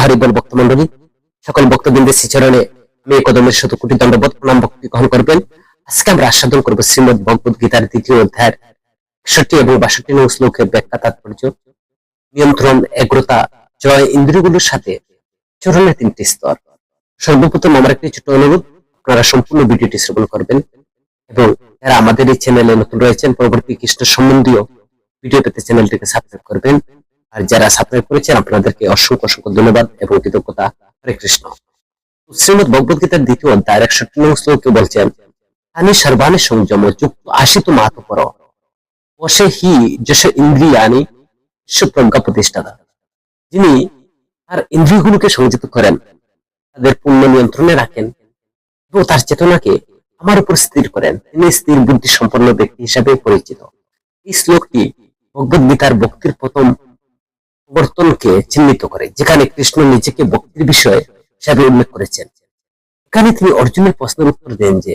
হরিবল ভক্ত মন্ডলী, সকল ভক্তবৃন্দের শ্রীচরণে আমি কদমের শত কোটি দণ্ডবোধ প্রণাম ভক্তি গ্রহণ করবেন। আজকে আমরা আস্বাদন করবো শ্রীমদ ভগবত গীতার ২য় অধ্যায়ের ৬১ এবং ৬২ নং শ্লোকের ব্যাখ্যা তাৎপর্য। নিয়ন্ত্রণ, এগ্রতা, জয় ইন্দ্রিয়গুলোর সাথে চরণের ৩টি স্তর। সর্বপ্রথম আমার একটি ছোট অনুরোধ, আপনারা সম্পূর্ণ ভিডিওটি শ্রবণ করবেন এবং যারা আমাদের এই চ্যানেলে নতুন রয়েছেন, পরবর্তী কৃষ্ণ সম্বন্ধীয় ভিডিও পেতে চ্যানেলটিকে সাবস্ক্রাইব করবেন। আর যারা সাবস্ক্রাইব করেছেন আপনাদেরকে অসংখ্য অসংখ্য ধন্যবাদ এবং কৃতজ্ঞতা। হরে কৃষ্ণ। শ্রীমদ ভগবত গীতার ২য় অধ্যায়ের ৬১ নং শ্লোকে বলছেন, তানি সর্বাণি সংযম যুক্ত আশিত মাতপর বসে হি যশ ইন্দ্রিয়ানি সুপ্রজ্ঞা প্রতিষ্ঠাতা। যিনি তার ইন্দ্রিয়গুলোকে সংযত করেন, তাদের পূর্ণ নিয়ন্ত্রণে রাখেন এবং তার চেতনাকে আমার উপর স্থির করেন, তিনি স্থির বুদ্ধি সম্পন্ন ব্যক্তি হিসাবে পরিচিত। এই শ্লোকটি ভগবত গীতার ভক্তির প্রথম প্রবর্তনকে চিহ্নিত করে, যেখানে কৃষ্ণ নিজেকে ভক্তির বিষয় হিসাবে উল্লেখ করেছেন। এখানে তিনি অর্জুনের প্রশ্নের উত্তর দেন যে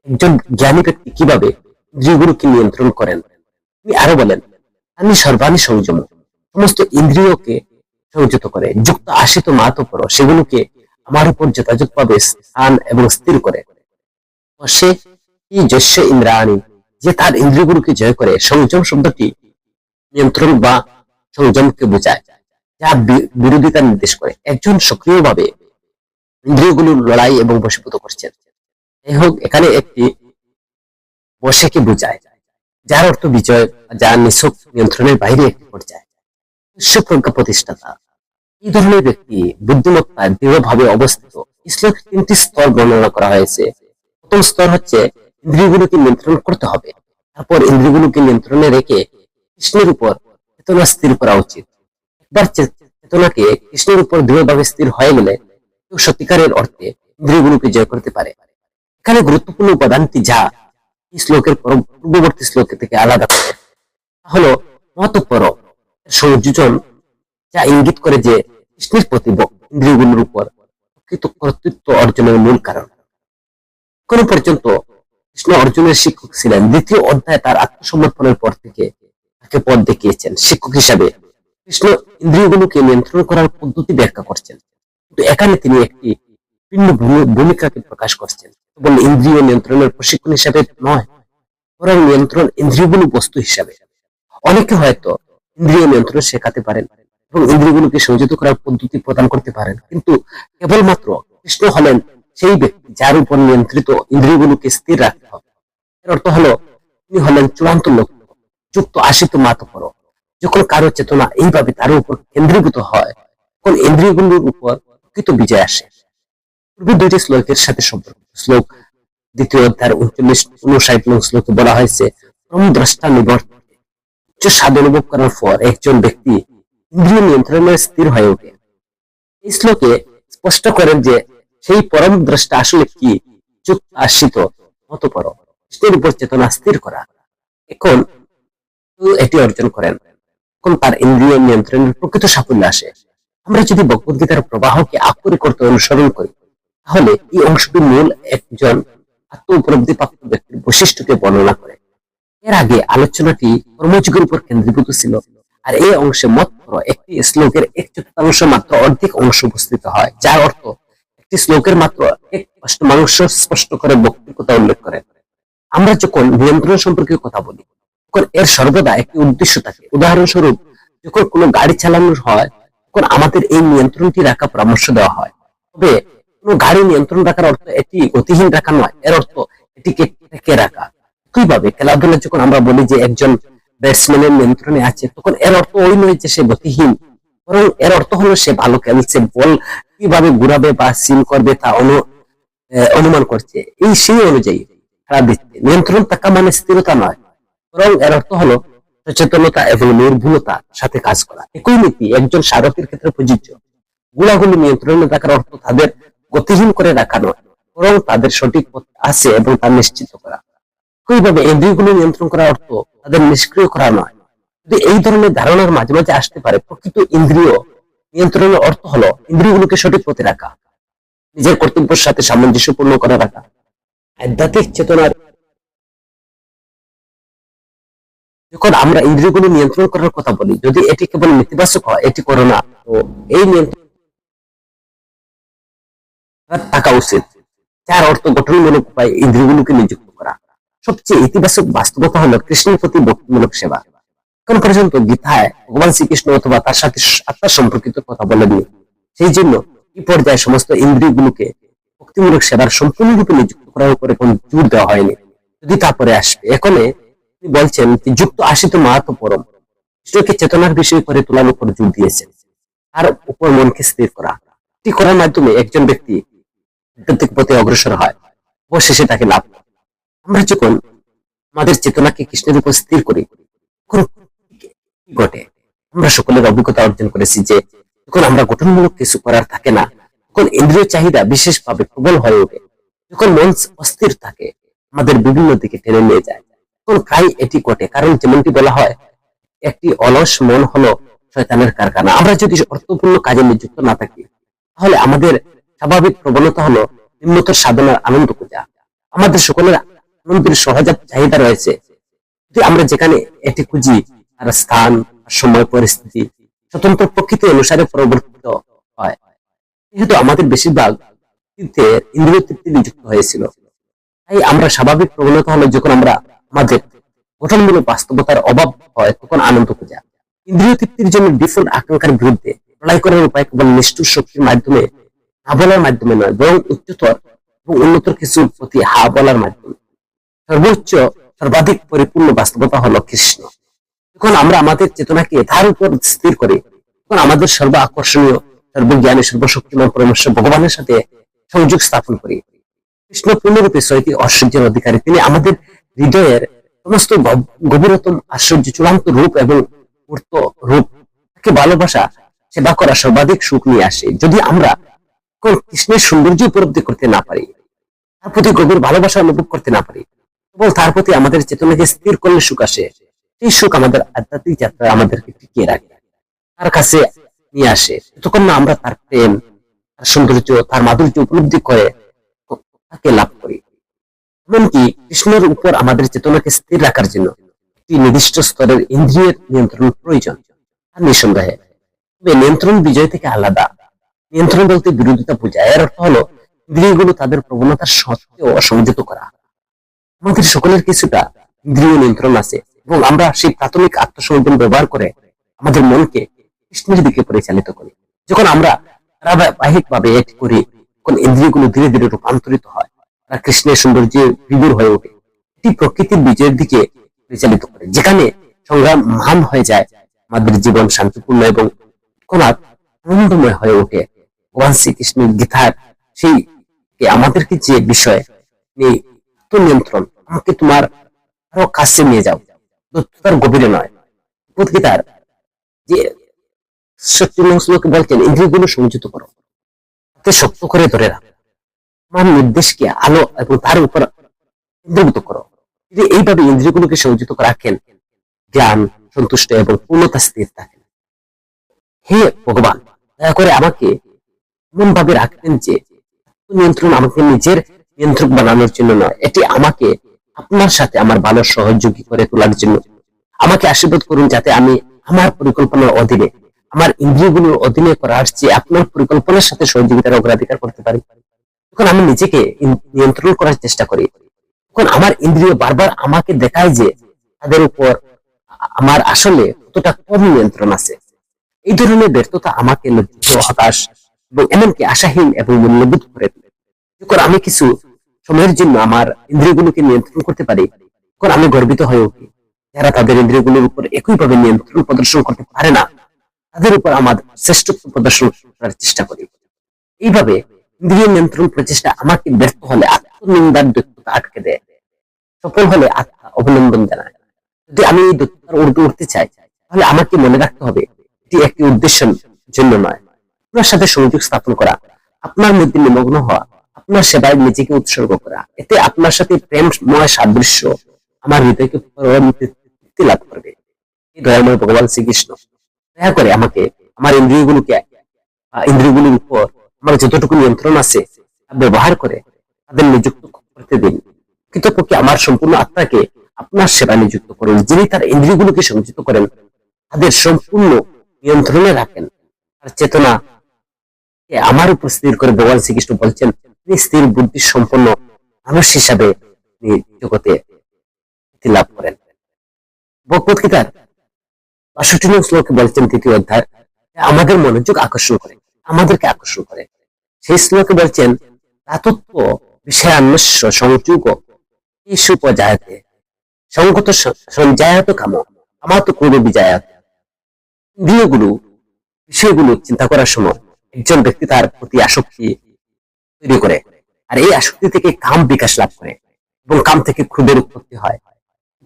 একজন জ্ঞানী ব্যক্তি কিভাবে ইন্দ্রিয়গুলোকে নিয়ন্ত্রণ করেন। তিনি আরো বলেন, আমি সর্বাণী সংযম, সমস্ত ইন্দ্রিয়কে সংযত করে, যুক্ত আশিত মাতপর, সেগুলোকে আমার উপর যথাযথভাবে স্থান এবং স্থির করে। সে যশ ইন্দ্রাণী, যে তার ইন্দ্রিয়গুলোকে জয় করে। সংযম শব্দটি নিয়ন্ত্রণ বা সংযমকে বোঝায়, যা বিরোধিতা নির্দেশ করে। একজন সক্রিয়ভাবে ইন্দ্রিয়গুলোর লড়াই এবং বশীভূত করছেন। যাই হোক, এখানে একটি বশেকে বোঝায়, যার অর্থ বিজয়, যা নিছক নিয়ন্ত্রণের বাইরে একটি পর্যায়ে। সুপ্রজ্ঞা প্রতিষ্ঠাতা, এই ধরনের ব্যক্তি বুদ্ধিমত্তায় দৃঢ়ভাবে অবস্থিত। শ্লোকে ৩টি স্তর বর্ণনা করা হয়েছে। প্রথম স্তর হচ্ছে ইন্দ্রিয়গুলোকে নিয়ন্ত্রণ করতে হবে, তারপর ইন্দ্রিয়গুলোকে নিয়ন্ত্রণে রেখে কৃষ্ণের উপর চেতনা স্থির করা উচিত। একবার চেতনাকে কৃষ্ণের উপর দৃঢ়ভাবে স্থির হয়ে গেলে কেউ সত্যিকারের অর্থে ইন্দ্রিয়গুলোকে জয় করতে পারে। এখানে গুরুত্বপূর্ণ উপাদানটি যা এই শ্লোকের পূর্ববর্তী শ্লোক থেকে আলাদা করে, তা হলো মতপর সংযোজন, যা ইঙ্গিত করে যে কৃষ্ণের প্রতি ইন্দ্রিয়গুলোর উপর প্রকৃত কর্তৃত্ব অর্জনের মূল কারণ। এখনো পর্যন্ত কৃষ্ণ অর্জুনের শিক্ষক ছিলেন। ২য় অধ্যায়ে তার আত্মসমর্পণের পর থেকে তাকে পথ দেখিয়েছেন। শিক্ষক হিসাবে কৃষ্ণ ইন্দ্রিয়গুলোকে নিয়ন্ত্রণ করার পদ্ধতি ব্যাখ্যা করছেন, কিন্তু এখানে তিনি একটি ভিন্ন ভূমিকাকে প্রকাশ করছেন। কেবল ইন্দ্রিয় নিয়ন্ত্রণের প্রশিক্ষণ হিসাবে নয়, বরং নিয়ন্ত্রণ ইন্দ্রিয়গুলো বস্তু হিসাবে। অনেকে হয়তো ইন্দ্রিয় নিয়ন্ত্রণ শেখাতে পারেন এবং ইন্দ্রিয়গুলোকে সংযত করার পদ্ধতি প্রদান করতে পারেন, কিন্তু কেবলমাত্র কৃষ্ণ হলেন সেই ব্যক্তি যার উপর নিয়ন্ত্রিত ইন্দ্রিয়গুলোকে স্থির রাখতে হবে। এর অর্থ হলো তিনি হলেন চূড়ান্ত লক্ষ্য, যুক্ত আশিত মাতপর। যখন কারো চেতনা এইভাবে তার উপর কেন্দ্রীভূত হয়, তখন ইন্দ্রিয়গুলোর উপর প্রকৃত বিজয় আসে। পূর্বে ২টি শ্লোকের সাথে সম্পর্কিত শ্লোক ২য় অধ্যায়ের ৩৯-৫৯ নং শ্লোকে বলা হয়েছে, পরম দ্রষ্টা নিবর্ত, উচ্চ স্বাদ অনুভব করার পর একজন ব্যক্তি ইন্দ্রিয় নিয়ন্ত্রণে স্থির হয়ে ওঠে। এই শ্লোকে স্পষ্ট করেন যে সেই পরম দ্রষ্টা আসলে কি? যুক্ত আশিত মতপর, কৃষ্ণের উপর চেতনা স্থির করা। এখন এটি অর্জন করেন, এখন তার ইন্দ্রিয় নিয়ন্ত্রণের প্রকৃত সাফল্য আসে। আমরা যদি ভগবত গীতার প্রবাহকে আক্ষরিক করতে অনুসরণ করি, তাহলে এই অংশটি মূল একজন আত্ম উপলব্ধি প্রাপ্ত ব্যক্তির বৈশিষ্ট্যকে বর্ণনা করে। এর আগে আলোচনাটি কর্মযোগের উপর কেন্দ্রীভূত ছিল, আর এই অংশে মাত্র একটি শ্লোকের ১/৪ মাত্র অর্ধেক অংশ উপস্থিত হয়, যার অর্থ একটি শ্লোকের মাত্র ১/৮ স্পষ্ট করে ভক্তির কথা উল্লেখ করে। আমরা যখন নিয়ন্ত্রণ সম্পর্কে কথা বলি, তখন এর সর্বদা একটি উদ্দেশ্য থাকে। উদাহরণস্বরূপ, যখন কোনো গাড়ি চালানো হয়, তখন আমাদের এই নিয়ন্ত্রণটি রাখা পরামর্শ দেওয়া হয়। তবে কোনো গাড়ি নিয়ন্ত্রণ রাখার অর্থ এটি গতিহীন রাখা নয়, এর অর্থ এটিকে ঠেকে রাখা। একইভাবে খেলাধুলা যখন আমরা বলি যে একজন ব্যাটসম্যানের নিয়ন্ত্রণে আছে, তখন এর অর্থ ওই নয় যে সে গতিহীন, বরং এর অর্থ হলো সে ভালো খেলছে, বল কিভাবে ঘুরাবে বা সিম করবে তা অনুমান করছে, এই সেই অনুযায়ী খেলা দিচ্ছে। নিয়ন্ত্রণ থাকা মানে স্থিরতা নয়, বরং এর অর্থ হলো সচেতনতা এবং নির্ভুলতার সাথে কাজ করা। একই নীতি একজন সারথীর ক্ষেত্রে প্রযোজ্য। ঘোড়াগুলো নিয়ন্ত্রণে থাকার অর্থ তাদের গতিহীন করে রাখা নয়, বরং তাদের সঠিক পথ আছে এবং তা নিশ্চিত করা। একইভাবে ইন্দ্রিয়গুলো নিয়ন্ত্রণ করার অর্থ তাদের নিষ্ক্রিয় করা নয়। যদি এই ধরনের ধারণার মাঝে মাঝে আসতে পারে, প্রকৃত ইন্দ্রিয় নিয়ন্ত্রণের অর্থ হলো ইন্দ্রিয়গুলোকে সঠিক পথে রাখা, নিজের কর্তব্যের সাথে সামঞ্জস্যপূর্ণ করে রাখা। আধ্যাত্মিক চেতনার যখন আমরা ইন্দ্রিয়গুলো নিয়ন্ত্রণ করার কথা বলি, যদি এটি কেবল নেতিবাচক হয়, এটি করো না, তো এই নিয়ন্ত্রণ থাকা উচিত, যার অর্থ গঠনমূলক উপায়ে ইন্দ্রিয়গুলোকে নিযুক্ত করা। সবচেয়ে ইতিবাচক বাস্তবতা হলো কৃষ্ণের প্রতি ভক্তিমূলক সেবা। এখন পর্যন্ত গীতায় ভগবান শ্রীকৃষ্ণ অথবা তার সাথে আত্মা সম্পর্কিত কথা বলেননি। সেই জন্য এই পর্যায়ে সমস্ত ইন্দ্রিয়গুলোকে ভক্তিমূলক সেবার সম্পূর্ণরূপে নিযুক্ত করার উপরে কোন জোর দেওয়া হয়নি, যদি তারপরে আসবে। এখানে তিনি বলছেন যে যুক্ত আসিত মাহাত্ম পরম, কৃষ্ণকে চেতনার বিষয় করে তোলার উপর জোর দিয়েছেন, তার উপর মনকে স্থির করা। এটি করার মাধ্যমে একজন ব্যক্তি আধ্যাত্মিক পথে অগ্রসর হয়, অবশেষে তাকে লাভ করে। আমরা যখন আমাদের চেতনাকে কৃষ্ণের উপর স্থির করি, তখন কি ঘটে? আমরা সকলের অভিজ্ঞতা অর্জন করেছি যে যখন আমরা গঠনমূলক কিছু করার থাকে না, তখন ইন্দ্রিয় চাহিদা বিশেষভাবে প্রবল হয়ে ওঠে। যখন মন অস্থির থাকে, আমাদের বিভিন্ন দিকে টেনে নিয়ে যায়। তখন প্রায় এটি ঘটে, কারণ যেমনটি বলা হয়, একটি অলস মন হলো শয়তানের কারখানা। আমরা যদি অর্থপূর্ণ কাজে নিযুক্ত না থাকি, তাহলে আমাদের স্বাভাবিক প্রবণতা হলো নিম্নতর সাধনার আনন্দ খোঁজা। আমাদের সকলের আনন্দের সহজাত চাহিদা রয়েছে, যদি আমরা যেখানে এটি খুঁজি তার স্থান, সময়, পরিস্থিতি স্বতন্ত্র প্রকৃতি অনুসারে পরিবর্তিত হয়। যেহেতু আমাদের বেশিরভাগ ইন্দ্রিয় তৃপ্তি নিযুক্ত হয়েছিল, তাই আমরা স্বাভাবিক প্রবণতা হলো যখন আমরা আমাদের গঠনমূলক বাস্তবতার অভাব হয়, তখন আনন্দ খোঁজা। ইন্দ্রিয় তৃপ্তির জন্য ডিফল্ট আকাঙ্ক্ষার বিরুদ্ধে লড়াই করার উপায় কেবল নিষ্ঠুর শক্তির মাধ্যমে, না বলার মাধ্যমে নয়, বরং উচ্চতর এবং উন্নতর কিছুর প্রতি হা বলার মাধ্যমে। সর্বোচ্চ সর্বাধিক পরিপূর্ণ বাস্তবতা হলো কৃষ্ণ। যখন আমরা আমাদের চেতনাকে তার উপর স্থির করি, তখন আমাদের সর্ব আকর্ষণীয়, সর্বজ্ঞানী, সর্বশক্তিমান পরমেশ্বর ভগবানের সাথে সংযোগ স্থাপন করি। কৃষ্ণ পূর্ণরূপে ছয়টি ঐশ্বর্যের অধিকারী। তিনি আমাদের হৃদয়ের সমস্ত গভীরতম আশ্চর্য চূড়ান্ত রূপ এবং মূর্ত রূপ। তাকে ভালোবাসা, সেবা করা সর্বাধিক সুখ নিয়ে আসে। যদি আমরা কৃষ্ণের সৌন্দর্য উপলব্ধি করতে না পারি, তার প্রতি গভীর ভালোবাসা অনুভব করতে না পারি, কেবল তার প্রতি আমাদের চেতনাকে স্থির করলে সুখ আসে। এই সুখ আমাদের আধ্যাত্মিক যাত্রায় আমাদেরকে টিকিয়ে রাখে, তার কাছে নিয়ে আসে। যতক্ষণ না আমরা তার প্রেম, তার সৌন্দর্য, তার মাধুর্য উপলব্ধি করে তাকে লাভ করি। এমনকি কৃষ্ণের উপর আমাদের চেতনাকে স্থির রাখার জন্য একটি নির্দিষ্ট স্তরের ইন্দ্রিয়ের নিয়ন্ত্রণ প্রয়োজন, আর নিঃসন্দেহে। তবে নিয়ন্ত্রণ বিজয় থেকে আলাদা। নিয়ন্ত্রণ বলতে বিরোধিতা বোঝায়। এর অর্থ হলো ইন্দ্রিয়গুলো তাদের প্রবণতার সত্ত্বেও সংযত করা। আমাদের সকলের কিছুটা ইন্দ্রিয় নিয়ন্ত্রণ আছে, এবং আমরা সেই প্রাথমিক আত্মসংযম ব্যবহার করে আমাদের মনকে কৃষ্ণের দিকে পরিচালিত করি। যখন আমরা ধারাবাহিক ভাবে এটি করি, তখন ইন্দ্রিয়গুলো ধীরে ধীরে রূপান্তরিত হয়, তারা কৃষ্ণের সৌন্দর্যে বিদুর হয়ে ওঠে। এটি প্রকৃতির বিজয়ের দিকে পরিচালিত করে, যেখানে সংগ্রাম মহান হয়ে যায়, আমাদের জীবন শান্তিপূর্ণ এবং আনন্দময় হয়ে ওঠে। ভগবান শ্রীকৃষ্ণের গীতার সেই আমাদেরকে যে বিষয় নিয়ে নিয়ন্ত্রণ, আমাকে তোমার আরো কাছে নিয়ে যাও, দত্ততার গভীরে নয়। গীতার যে 66 শ্লোকে বলছেন, ইন্দ্রিয়গুলো সংযত করো, তাতে শক্ত করে ধরে রাখো, আমার নির্দেশকে আলো এবং তার উপর কেন্দ্রীভূত করো। যদি এইভাবে ইন্দ্রিয়গুলোকে সংযত রাখেন, জ্ঞান, সন্তুষ্ট এবং পূর্ণতা স্থির থাকেন। হে ভগবান, দয়া করে আমাকে এমন ভাবে রাখবেন যে নিয়ন্ত্রণ আমাকে নিজের নিয়ন্ত্রক বানানোর জন্য নয়, এটি আমাকে আপনার সাথে আমার ভালো সহযোগী করে তোলার জন্য। আমাকে আশীর্বাদ করুন যাতে আমি আমার পরিকল্পনার অধীনে, আমার ইন্দ্রিয়গুলোর অধীনে করার চেয়ে আপনার পরিকল্পনার সাথে সহযোগিতার অগ্রাধিকার করতে পারি। যখন আমি নিজেকে নিয়ন্ত্রণ করার চেষ্টা করি, তখন আমার ইন্দ্রিয় বারবার আমাকে দেখায় যে তাদের উপর আমার আসলে কতটা কম নিয়ন্ত্রণ আছে। এই ধরনের ব্যর্থতা আমাকে লজ্জিত, হতাশ এবং এমনকি আশাহীন এবং মূল্যবোধ করে তোলে। যখন আমি কিছু সময়ের জন্য আমার ইন্দ্রিয়গুলোকে নিয়ন্ত্রণ করতে পারি, তখন আমি গর্বিত হয়ে উঠি। যারা তাদের ইন্দ্রিয়গুলোর উপর একইভাবে নিয়ন্ত্রণ প্রদর্শন করতে পারে না, তাদের উপর আমার শ্রেষ্ঠত্ব প্রদর্শন করার চেষ্টা করি। এইভাবে ইন্দ্রিয় নিয়ন্ত্রণ প্রচেষ্টা আমাকে ব্যর্থ হলে আত্মনিন্দার দক্ষতা আটকে দেয়, সফল হলে আত্মা অভিনন্দন জানায়। যদি আমি এই দক্ষতার ঊর্ধ্বে উঠতে চাই, তাহলে আমাকে মনে রাখতে হবে এটি একটি উদ্দেশ্যের জন্য নয়। আপনার সাথে সংযোগ স্থাপন করা, আপনার মধ্যে নিমগ্ন হওয়া, আপনার সেবায় নিজেকে উৎসর্গ করা, এতে আপনার সাথে প্রেমময় সাদৃশ্য আমার হৃদয়কে তৃপ্তি লাভ করবে। এই দয়াময় ভগবান শ্রীকৃষ্ণ, দয়া করে আমাকে আমার ইন্দ্রিয়গুলির উপর আমার যতটুকু নিয়ন্ত্রণ আছে তা ব্যবহার করে তাদের নিযুক্ত করতে দিন। প্রকৃতপক্ষে আমার সম্পূর্ণ আত্মাকে আপনার সেবায় নিযুক্ত করুন। যিনি তার ইন্দ্রিয়গুলোকে সংযত করেন, তাদের সম্পূর্ণ নিয়ন্ত্রণে রাখেন, তার চেতনা আমার উপর স্থির করে ভগবান শ্রীকৃষ্ণ বলছেন তিনি স্থির বুদ্ধি সম্পন্ন মানুষ হিসাবে তিনি জগতে লাভ করেন। ভগবত গীতার ৬২ নং শ্লোকে বলছেন তৃতীয় অধ্যায় আমাদের মনোযোগ আকর্ষণ করে, আমাদেরকে আকর্ষণ করে। সেই শ্লোকে বলছেন তাতত্ব বিষয়ান্বস্য সংযোগ সুপজায়তে সংগত সঞ্জায়ত কাম আমাত ক্রোধ বিজায়াত। ইন্দ্রিয়গুলো বিষয়গুলো চিন্তা করার সময় একজন ব্যক্তি তার প্রতি আসক্তি তৈরি করে, আর এই আসক্তি থেকে কাম বিকাশ লাভ করে এবং কাম থেকে ক্রোধের উৎপত্তি হয়।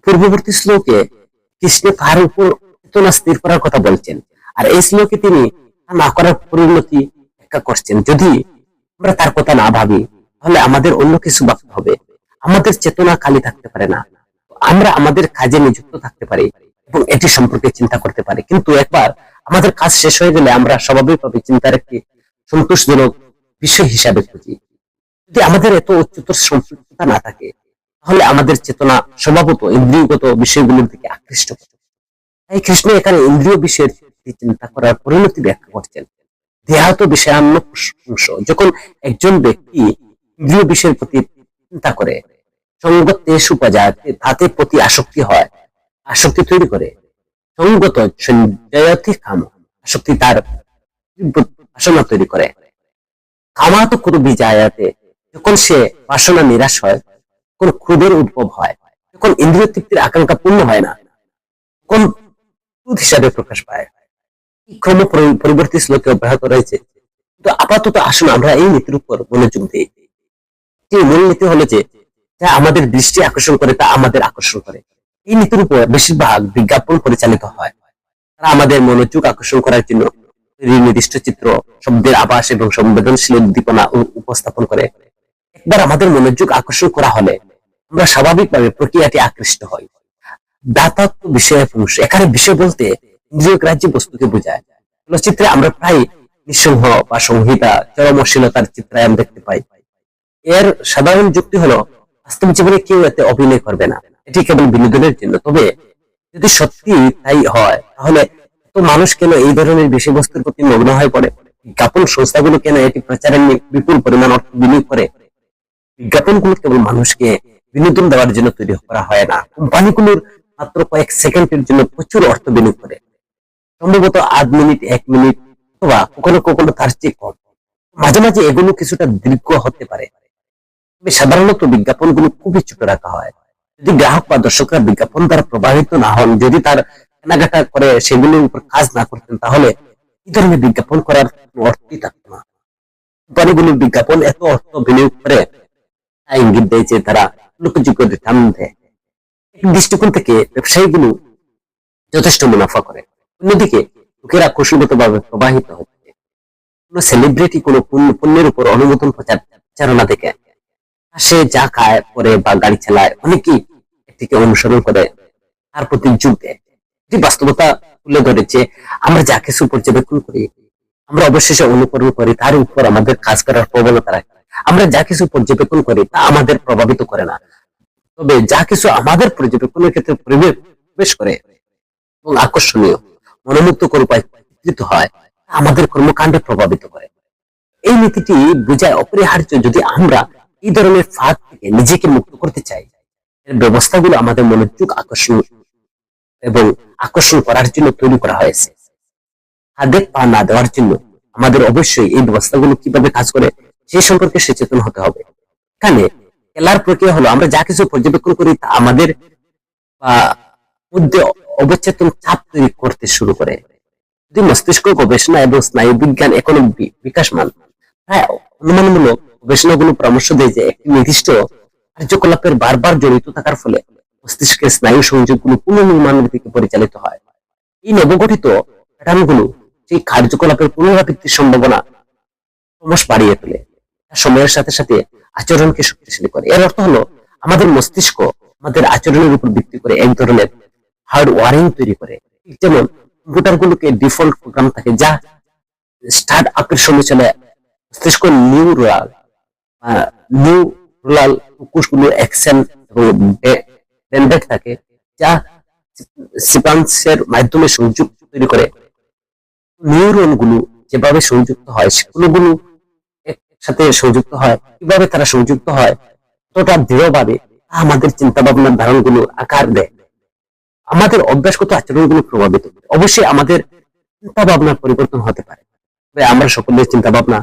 পূর্ববর্তী শ্লোকে কৃষ্ণ তার উপর চেতনা স্থির করার কথা বলছেন, আর এই শ্লোকে তিনি না করার পরিণতি ব্যাখ্যা করছেন। যদি আমরা তার কথা না ভাবি তাহলে আমাদের অন্য কিছু ভাবতে হবে। আমাদের চেতনা খালি থাকতে পারে না, আমরা আমাদের কাজে নিযুক্ত থাকতে পারি এবং এটি সম্পর্কে চিন্তা করতে পারি, কিন্তু একবার আমাদের কাজ শেষ হয়ে গেলে আমরা স্বাভাবিকভাবে চিন্তার একটি সন্তোষজনক বিষয় হিসাবে খুঁজি। যদি আমাদের এত উচ্চতর সম্পৃক্ততা না থাকে তাহলে আমাদের চেতনা স্বভাবত ইন্দ্রিয়গত বিষয়গুলোর দিকে আকৃষ্ট করে। তাই কৃষ্ণ এখানে ইন্দ্রিয় বিষয়ের চিন্তা করার পরিণতি ব্যাখ্যা করছেন। দেহাত বিষয়ান্ন অংশ, যখন একজন ব্যক্তি ইন্দ্রিয় বিষয়ের প্রতি চিন্তা করে সঙ্গতে সুপজায়তে তাতে প্রতি আসক্তি হয়, আসক্তি তৈরি করে। সঙ্গত সঞ্জয়তে কাম, আসক্তি তার বাসনা তৈরি করে। কামাত ক্রোধ বিজায়াতে, যখন সে বাসনা নিরাশ হয় তখন ক্রোধের উদ্ভব হয়, যখন ইন্দ্রিয় তৃপ্তির আকাঙ্ক্ষা পূর্ণ হয় না তখন ক্রোধ হিসাবে প্রকাশ পায়। ক্রম পরিবর্তী শ্লোকে অব্যাহত রয়েছে। কিন্তু আপাতত আসুন আমরা এই নীতির উপর মনোযোগ দিই। যে মূল নীতি হলো যে যা আমাদের দৃষ্টি আকর্ষণ করে তা আমাদের আকর্ষণ করে। এই নীতির উপর বেশিরভাগ বিজ্ঞাপন পরিচালিত হয়। তারা আমাদের মনোযোগ আকর্ষণ করার জন্য নির্দিষ্ট চিত্র, শব্দের আভাস এবং সংবেদনশীল উদ্দীপনা উপস্থাপন করে। একবার আমাদের মনোযোগ আকর্ষণ করা হলে আমরা স্বাভাবিকভাবে প্রক্রিয়াটি আকৃষ্ট হই। দাতাত্ব বিষয় পুরুষ, এখানে বিষয় বলতে ইন্দ্রিয় গ্রাহ্য বস্তুকে বোঝায়। চলচ্চিত্রে আমরা প্রায় নিঃসংহ বা সংহিতা, চরমশীলতার চিত্রায়ন দেখতে পাই। এর সাধারণ যুক্তি হলো বাস্তব জীবনে কেউ এতে অভিনয় করবে না, এটি কেবল বিনোদনের জন্য। তবে যদি সত্যি তাই হয় তাহলে তো মানুষ কেন এই ধরনের বিষয়বস্তুর প্রতি মগ্ন হয়ে পড়ে? বিজ্ঞাপন সংস্থাগুলো কেন এটি প্রচারের বিপুল পরিমাণ অর্থ বিনিয়োগ করে? বিজ্ঞাপনগুলো কেবল মানুষকে বিনোদন দেওয়ার জন্য তৈরি করা হয় না, কোম্পানিগুলোর মাত্র কয়েক সেকেন্ডের জন্য প্রচুর অর্থ বিনিয়োগ করে, সম্ভবত ৮ মিনিট, ১ মিনিট অথবা কখনো কখনো তার চেয়ে কম। মাঝে মাঝে এগুলো কিছুটা দীর্ঘ হতে পারে, তবে সাধারণত বিজ্ঞাপনগুলো খুবই ছোট রাখা হয়। যদি গ্রাহক বা দর্শকরা বিজ্ঞাপন দ্বারা প্রভাবিত না হন, যদি তার কেনাকাটা করে সেগুলোর উপর কাজ না করতেন, তাহলে এই ধরনের বিজ্ঞাপন করার অর্থই থাকতো না। কোম্পানিগুলোর বিজ্ঞাপন এত অর্থ বিনিয়োগ করে ইঙ্গিত দেয় যে তারা লোকযোগ্য রিটার্ন দেয়। এক দৃষ্টিকোণ থেকে ব্যবসায়ীগুলো যথেষ্ট মুনাফা করে। অন্যদিকে লোকেরা কৌশলগত ভাবে প্রবাহিত হচ্ছে। কোন সেলিব্রিটি কোন পণ্যের উপর অনুমোদন প্রচারণা দেখে সে যা খায় পরে বা গাড়ি চালায়, অনেকেই এটিকে অনুসরণ করে তার প্রতি যোগ দেয়। এটি বাস্তবতা তুলে ধরেছে। আমরা যা কিছু পর্যবেক্ষণ করি আমরা অবশেষে অনুকরণ করি, তার উপর আমাদের কাজ করার প্রবণতা রাখি। আমরা যা কিছু পর্যবেক্ষণ করি তা আমাদের প্রভাবিত করে না, তবে যা কিছু আমাদের পর্যবেক্ষণের ক্ষেত্রে প্রবেশ করে এবং আকর্ষণীয়, মনোমুগ্ধকর উপায় চিত্রিত হয়, আমাদের কর্মকাণ্ডে প্রভাবিত করে। এই নীতিটি বোঝায় অপরিহার্য যদি আমরা এই ধরনের ফাঁদ থেকে নিজেকে মুক্ত করতে চাই, এর ব্যবস্থাগুলো আমাদের মনোযোগ আকর্ষণ করার জন্য তৈরি করা হয়েছে। হাতে পা না দেওয়ার জন্য আমাদের অবশ্যই এই ব্যবস্থাগুলো কিভাবে কাজ করে সে সম্পর্কে সচেতন হতে হবে। এখানে খেলার প্রক্রিয়া হলো আমরা যা কিছু পর্যবেক্ষণ করি তা আমাদের মধ্যে অবচেতন চাপ তৈরি করতে শুরু করে। যদি মস্তিষ্ক গবেষণা এবং স্নায়ু বিজ্ঞান এখনো বিকাশমান, প্রায় অনুমানমূলক গবেষণাগুলো পরামর্শ দেয় যে একটি নির্দিষ্ট কার্যকলাপের বারবার জড়িত থাকার ফলে মস্তিষ্কের স্নায়ু সংযোগগুলো পুনর্নির্মাণের দিকে পরিচালিত হয়। এই নবগঠিত প্যাটার্নগুলো সেই কার্যকলাপের পুনরাবৃত্তির সম্ভাবনা ক্রমশ বাড়িয়ে তোলে, সময়ের সাথে সাথে আচরণকে শক্তিশালী করে। এর অর্থ হলো আমাদের মস্তিষ্ক আমাদের আচরণের উপর ভিত্তি করে এক ধরনের হার্ড ওয়ারিং তৈরি করে। যেমন কম্পিউটারগুলোকে ডিফল্ট প্রোগ্রাম থাকে যা স্টার্ট আপের সময় চলে, মস্তিষ্ক নিউরাল কোষগুলো অ্যাকশন এবং ডেন্ড্রাইট থাকে যা সিপান্সের মাধ্যমে সংযোগ তৈরি করে। নিউরনগুলো যেভাবে সংযুক্ত হয়, সেগুলো একসাথে সংযুক্ত হয়, কিভাবে তারা সংযুক্ত হয় ততটা দৃঢ়ভাবে আমাদের চিন্তা ভাবনার ধারণগুলো আকার দেয়, আমাদের অভ্যাসগত আচরণগুলো প্রভাবিত করে। অবশ্যই আমাদের চিন্তা ভাবনার পরিবর্তন হতে পারে, তবে আমরা সকলের চিন্তা ভাবনা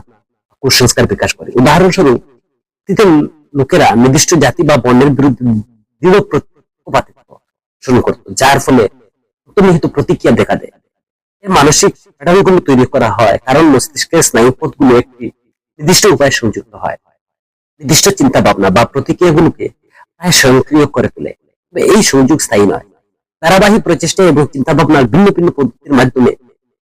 কুসংস্কার বিকাশ করি। উদাহরণস্বরূপ, অতীতের লোকেরা নির্দিষ্ট জাতি বা বর্ণের বিরুদ্ধে দৃঢ় পক্ষপাতিত্ব শুরু করত, যার ফলে অন্তর্নিহিত প্রতিক্রিয়া দেখা দেয়। এই মানসিক প্যাটার্নগুলো তৈরি করা হয় কারণ মস্তিষ্কের স্নায়ুপথগুলো একটি নির্দিষ্ট উপায়ে সংযুক্ত হয়, নির্দিষ্ট চিন্তা ভাবনা বা প্রতিক্রিয়াগুলোকে প্রায় স্বয়ংক্রিয় করে তোলে। তবে এই সংযোগ স্থায়ী নয়, ধারাবাহিক প্রচেষ্টা এবং চিন্তা ভাবনার ভিন্ন ভিন্ন পদ্ধতির মাধ্যমে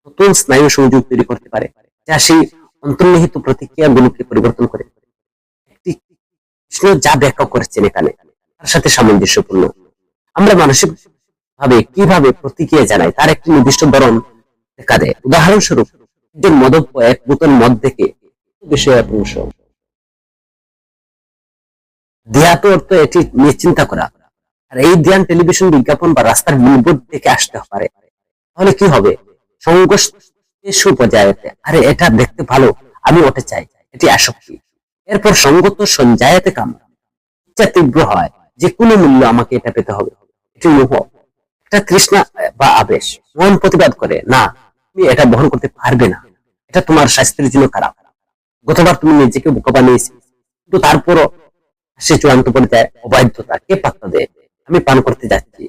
নতুন স্নায়ু সংযোগ তৈরি করতে পারে, যা সেই অন্তর্নিহিত প্রতিক্রিয়াগুলোকে পরিবর্তন করে। একটি কৃষ্ণ যা ব্যাখ্যা করেছেন এখানে তার সাথে সামঞ্জস্যপূর্ণ। আমরা মানসিক ভাবে কিভাবে প্রতিক্রিয়া জানাই তার একটি নির্দিষ্ট ধরন দেখা দেয়। উদাহরণস্বরূপ, একজন মদ্যপ এক বোতল মদ দেখে বিষয় ধ্যাত অর্থ এটি নিয়ে চিন্তা করা, আর এই ধ্যান টেলিভিশন বিজ্ঞাপন বা রাস্তার বিলবোর্ড থেকে আসতে পারে। তাহলে কি হবে? সংঘর্ষে আরে এটা দেখতে ভালো, আমি ওটা চাই, এটি আসক্তি। এরপর সঙ্গত সঞ্জায়াতে কাম, ইচ্ছা তীব্র হয়, যে কোনো মূল্য আমাকে এটা পেতে হবে, এটি মোহ। এটা তৃষ্ণা বা আবেশ। মন প্রতিবাদ করে, না তুমি এটা বহন করতে পারবে না, এটা তোমার স্বাস্থ্যের জন্য খারাপ। গতবার তুমি নিজেকে বোকা বানিয়েছি, কিন্তু তারপরও সে চূড়ান্ত পর্যায়ে অবাধ্যতা, কে পাত্তা দেয়, আমি পান করতে যাচ্ছি।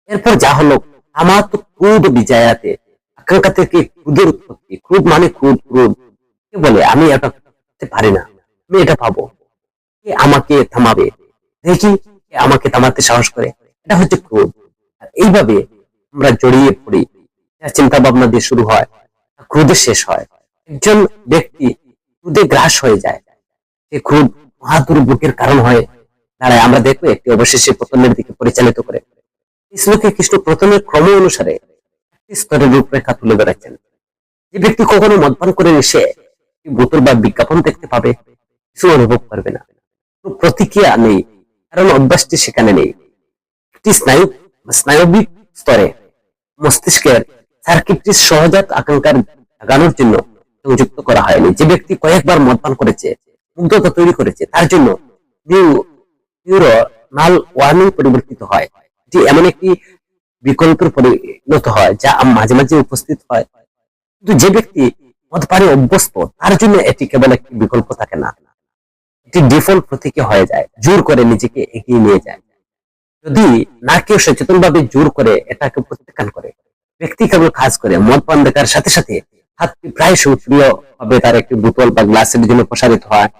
এরপর যা হলো, আমার তো ক্রোধ বিজয়াতে, আকাঙ্ক্ষা থেকে ক্রোধের উৎপত্তি। ক্রোধ মানে ক্রোধ, ক্রোধ কে বলে আমি এটা করতে পারি না, আমি এটা পাবো, কে আমাকে থামাবে, দেখি কে আমাকে থামাতে সাহস করে, এটা হচ্ছে ক্রোধ। আর এইভাবে আমরা জড়িয়ে পড়ি, চিন্তা ভাবনা দিয়ে শুরু হয়, ক্রোধে শেষ হয়। একজন ব্যক্তি ক্রোধে গ্রাস হয়ে যায়, সে ক্রোধ মহাদুর্ভোগের কারণ হয়ে দাঁড়ায়। আমরা দেখবো একটি অবশেষে পতনের দিকে পরিচালিত করে। ইসলামকে খ্রিস্ট প্রথমের ক্রম অনুসারে স্তরের রূপরেখা তুলে ধরেছেন। যে ব্যক্তি কখনো মদপান করে এসে বোতল বা বিজ্ঞাপন দেখতে পাবে, কিছু অনুভব করবে না, প্রতিক্রিয়া নেই, কারণ অভ্যাসটি সেখানে নেই। একটি স্নায়বিক স্তরে মস্তিষ্কের সার্কিটটি সহজাত আকাঙ্ক্ষার জাগানোর জন্য সংযুক্ত করা হয়নি। যে ব্যক্তি কয়েকবার মদপান করেছে, মুগ্ধতা তৈরি করেছে, তার জন্য নিউরোনাল ওয়ার্নিং পরিবর্তিত হয়, যে এমন একটি বিকল্পের পরিণত হয় যা মাঝে মাঝে উপস্থিত হয়। কিন্তু যে ব্যক্তি মদপানে অভ্যস্ত, তার জন্য এটি কেবল একটি বিকল্প থাকে না, এটি ডিফল্ট প্রতীকী হয়ে যায়, জোর করে নিজেকে এগিয়ে নিয়ে যায়। যদি না কেউ সচেতন ভাবে জোর করে এটাকে প্রত্যাখ্যান করে, ব্যক্তি কেবল কাজ করে মদ পান দেখার সাথে সাথে হাতটি প্রায় সক্রিয় ভাবে তার একটি বোতল বা গ্লাসের জন্য প্রসারিত হয়,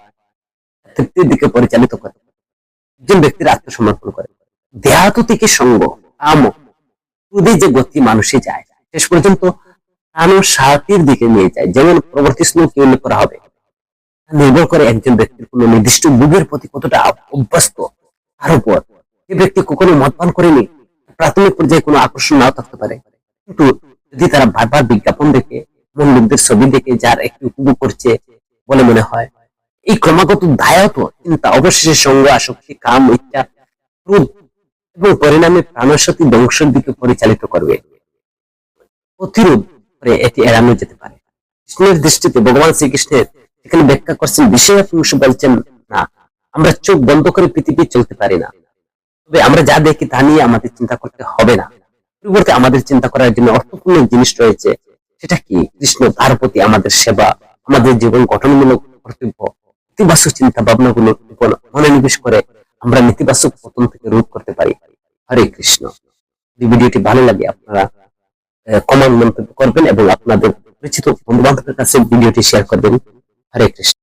তৃপ্তির দিকে পরিচালিত করে, একজন ব্যক্তির আত্মসমর্পণ করে। দেহাত থেকে সঙ্গ ক্রোধে যে গতি মানুষে যায়, শেষ পর্যন্ত শান্তির দিকে নিয়ে যায়। যেমন পরবর্তী শ্লোকে উল্লেখ করা হবে, নির্ভর করে একজন ব্যক্তির কোন নির্দিষ্ট ভোগের প্রতি কতটা অভ্যস্ত তার উপর। যে ব্যক্তি কখনো মদ পান করেনি, প্রাথমিক পর্যায়ে কোনো আকর্ষণ নাও থাকতে পারে, কিন্তু যদি তারা বারবার বিজ্ঞাপন দেখে, মন লোকদের ছবি দেখে যার একটু উপভোগ করছে বলে মনে হয়, এই ক্রমাগত দায়ত চিন্তা অবশেষে সঙ্গ, আসক্তি, কাম, ইচ্ছা, ক্রোধ এবং পরিণামে প্রাণশক্তি ধ্বংসের দিকে পরিচালিত করবে। প্রতিরোধ করে এটি এড়ানো যেতে পারে। কৃষ্ণের দৃষ্টিতে ভগবান শ্রীকৃষ্ণের এখানে ব্যাখ্যা করছেন, বিষয় পুরুষ বলছেন না, আমরা চোখ বন্ধ করে পৃথিবী চলতে পারি না, তবে আমরা যা দেখি তা নিয়ে আমাদের চিন্তা করতে হবে না। পরিবর্তে আমাদের চিন্তা করার জন্য অর্থপূর্ণ জিনিস রয়েছে। সেটা কি? কৃষ্ণ, তার প্রতি আমাদের সেবা, আমাদের জীবন গঠনমূলক কর্তব্য। ইতিবাচক চিন্তা ভাবনাগুলো মনোনিবেশ করে আমরা নেতিবাচক পতন থেকে রোধ করতে পারি। হরে কৃষ্ণ। যদি ভিডিওটি ভালো লাগে আপনারা কমেন্ট মন্তব্য করবেন এবং আপনাদের পরিচিত বন্ধু বান্ধবের কাছে ভিডিওটি শেয়ার করবেন। হরে কৃষ্ণ।